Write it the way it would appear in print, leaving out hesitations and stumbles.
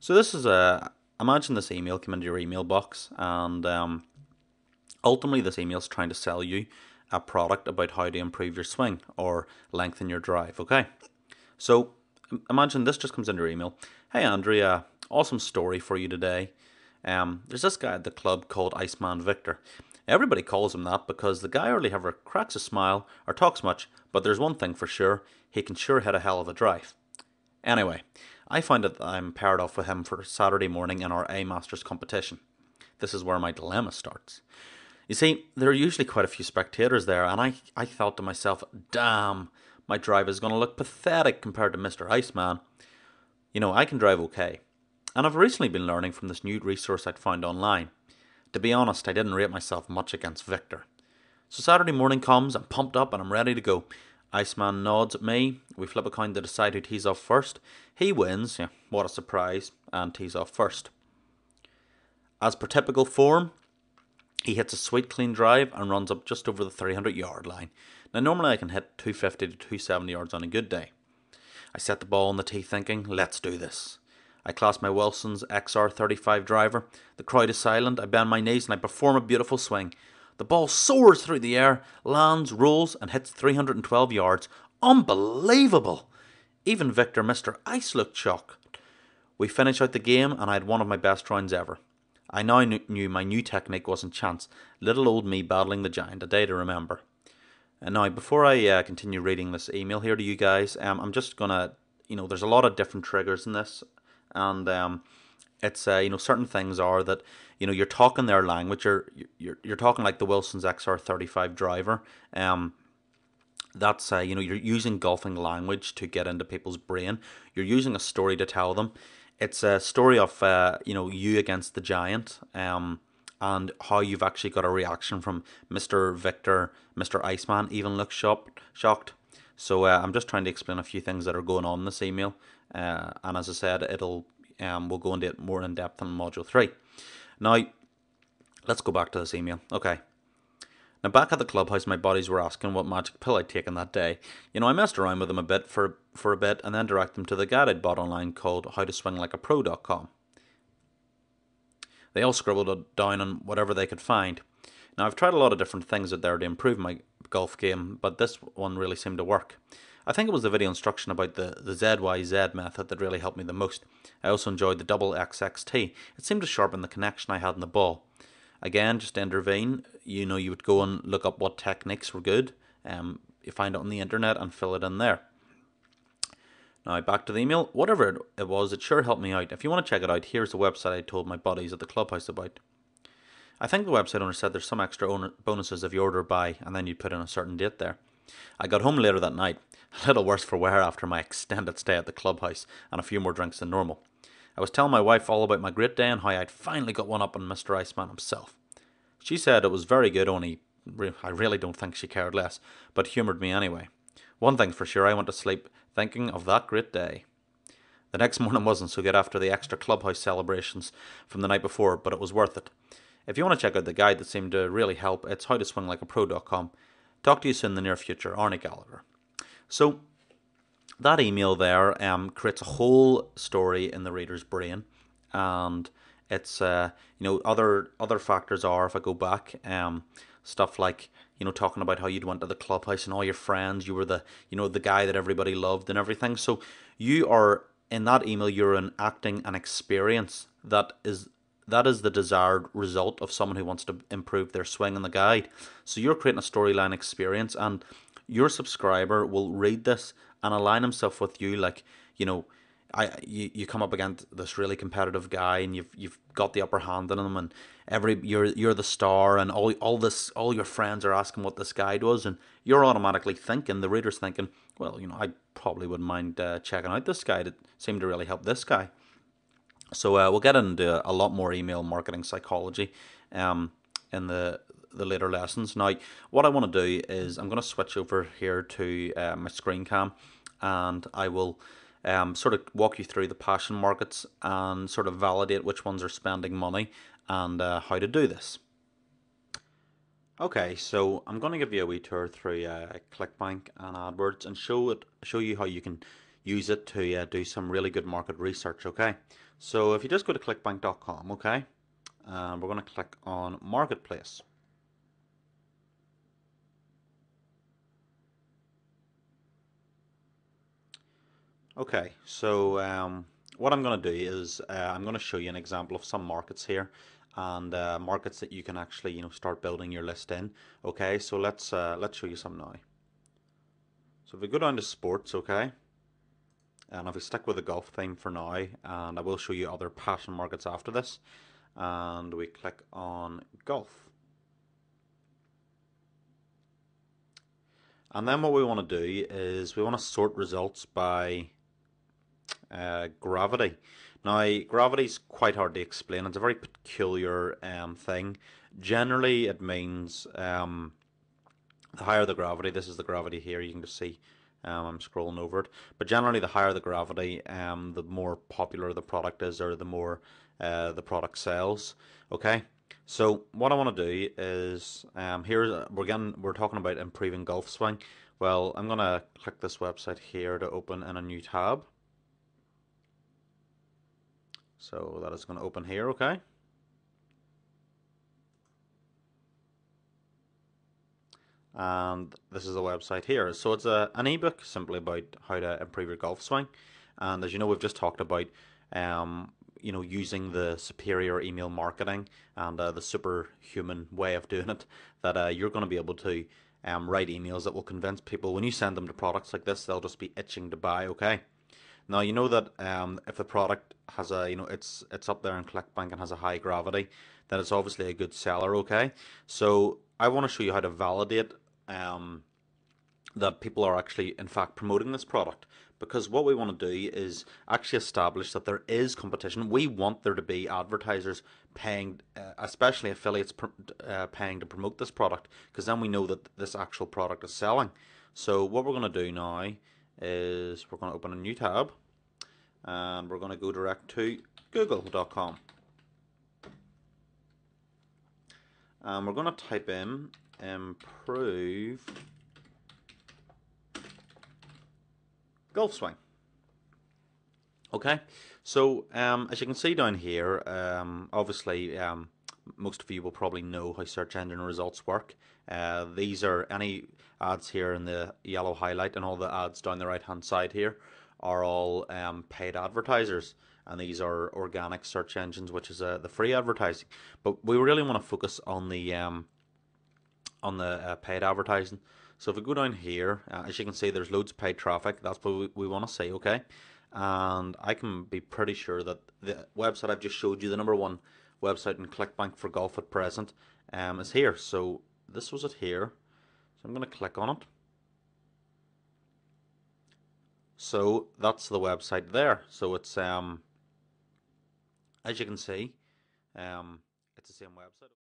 So this is a imagine this email came into your email box, and ultimately this email is trying to sell you a product about how to improve your swing or lengthen your drive. Okay, so imagine this just comes into your email. Hey Andrea, awesome story for you today. There's this guy at the club called Iceman Victor. Everybody calls him that because the guy hardly ever cracks a smile or talks much, but there's one thing for sure, he can sure hit a hell of a drive. Anyway, I find that I'm paired off with him for Saturday morning in our A Masters competition. This is where my dilemma starts. You see, there are usually quite a few spectators there, and I thought to myself, damn, my drive is going to look pathetic compared to Mr. Iceman. I can drive okay. And I've recently been learning from this new resource I'd found online. To be honest, I didn't rate myself much against Victor. So Saturday morning comes, I'm pumped up and I'm ready to go. Iceman nods at me. We flip a coin to decide who tees off first. He wins, yeah, what a surprise, and tees off first. As per typical form, he hits a sweet clean drive and runs up just over the 300-yard line. Now normally I can hit 250 to 270 yards on a good day. I set the ball on the tee thinking, let's do this. I class my Wilson's XR35 driver. The crowd is silent. I bend my knees and I perform a beautiful swing. The ball soars through the air, lands, rolls, and hits 312 yards. Unbelievable! Even Victor, Mr. Ice, looked shocked. We finish out the game, and I had one of my best rounds ever. I now knew my new technique wasn't chance. Little old me battling the giant, a day to remember. And now, before I continue reading this email here to you guys, I'm just gonna, there's a lot of different triggers in this, and it's certain things are that you're talking their language. You're talking like the Wilson's XR35 driver. That's you're using golfing language to get into people's brain. You're using a story to tell them. It's a story of you against the giant. And how you've actually got a reaction from Mr. Victor, Mr. Iceman even looks shocked. So I'm just trying to explain a few things that are going on in this email. And as I said, we'll go into it more in depth in module 3. Now, let's go back to this email. Okay. Now, back at the clubhouse, my buddies were asking what magic pill I'd taken that day. I messed around with them a bit for a bit and then directed them to the guide I'd bought online called howtoswinglikeapro.com. They all scribbled it down on whatever they could find. Now, I've tried a lot of different things out there to improve my golf game, but this one really seemed to work. I think it was the video instruction about the ZYZ method that really helped me the most. I also enjoyed the double XXT. It seemed to sharpen the connection I had in the ball. Again, just to intervene, you would go and look up what techniques were good. You find it on the internet and fill it in there. Now, back to the email. Whatever it was, it sure helped me out. If you want to check it out, here's the website I told my buddies at the clubhouse about. I think the website owner said there's some extra bonuses if you order by, and then you put in a certain date there. I got home later that night, a little worse for wear after my extended stay at the clubhouse and a few more drinks than normal. I was telling my wife all about my great day and how I'd finally got one up on Mr. Iceman himself. She said it was very good, only I really don't think she cared less, but humoured me anyway. One thing's for sure, I went to sleep thinking of that great day. The next morning wasn't so good after the extra clubhouse celebrations from the night before, but it was worth it. If you want to check out the guide that seemed to really help, it's howtoswinglikeapro.com. Talk to you soon in the near future, Arnie Gallagher. So, that email there creates a whole story in the reader's brain, and it's other factors are, if I go back, stuff like talking about how you'd went to the clubhouse and all your friends, you were the guy that everybody loved and everything. So you are in that email, you're enacting an experience that is the desired result of someone who wants to improve their swing in the guide. So you're creating a storyline experience, and your subscriber will read this and align himself with you. Like, you come up against this really competitive guy, and you've got the upper hand on him, and you're the star, and all your friends are asking what this guide was, and you're automatically thinking, the reader's thinking, well, I probably wouldn't mind checking out this guide. It seemed to really help this guy. So we'll get into a lot more email marketing psychology in the later lessons. Now, what I want to do is I'm going to switch over here to my screen cam, and I will sort of walk you through the passion markets and sort of validate which ones are spending money and how to do this. Okay, so I'm going to give you a wee tour through ClickBank and AdWords and show you how you can use it to do some really good market research. Okay, so if you just go to clickbank.com, okay, and we're going to click on marketplace. Okay, so what I'm going to do is I'm going to show you an example of some markets here, and markets that you can actually start building your list in. Okay, so let's show you some now. So if we go down to sports, okay, and if we stick with the golf theme for now, and I will show you other passion markets after this, and we click on golf. And then what we want to do is we want to sort results by gravity. Now, gravity is quite hard to explain. It's a very peculiar thing. Generally, it means the higher the gravity, this is the gravity here, you can just see I'm scrolling over it, but generally the higher the gravity, the more popular the product is, or the more the product sells. Okay, so what I want to do is here we're talking about improving golf swing. Well, I'm going to click this website here to open in a new tab. So that is going to open here, okay? And this is a website here. So it's an ebook simply about how to improve your golf swing. And as you know, we've just talked about using the superior email marketing and the superhuman way of doing it, that you're going to be able to write emails that will convince people. When you send them to products like this, they'll just be itching to buy, okay? Now you know that if the product has a it's up there in ClickBank and has a high gravity, then it's obviously a good seller. Okay, so I want to show you how to validate that people are actually in fact promoting this product, because what we want to do is actually establish that there is competition. We want there to be advertisers paying, especially affiliates paying to promote this product, because then we know that this actual product is selling. So what we're going to do now is we're going to open a new tab, and we're going to go direct to google.com, and we're going to type in improve golf swing. Okay, so as you can see down here, obviously most of you will probably know how search engine results work. These are any ads here in the yellow highlight, and all the ads down the right hand side here are all paid advertisers, and these are organic search engines, which is the free advertising. But we really want to focus on the paid advertising. So if we go down here, as you can see, there's loads of paid traffic. That's what we want to see, okay? And I can be pretty sure that the website I've just showed you, the #1 website in ClickBank for golf at present, is here. So this was it here. So I'm going to click on it. So that's the website there. So it's as you can see, it's the same website.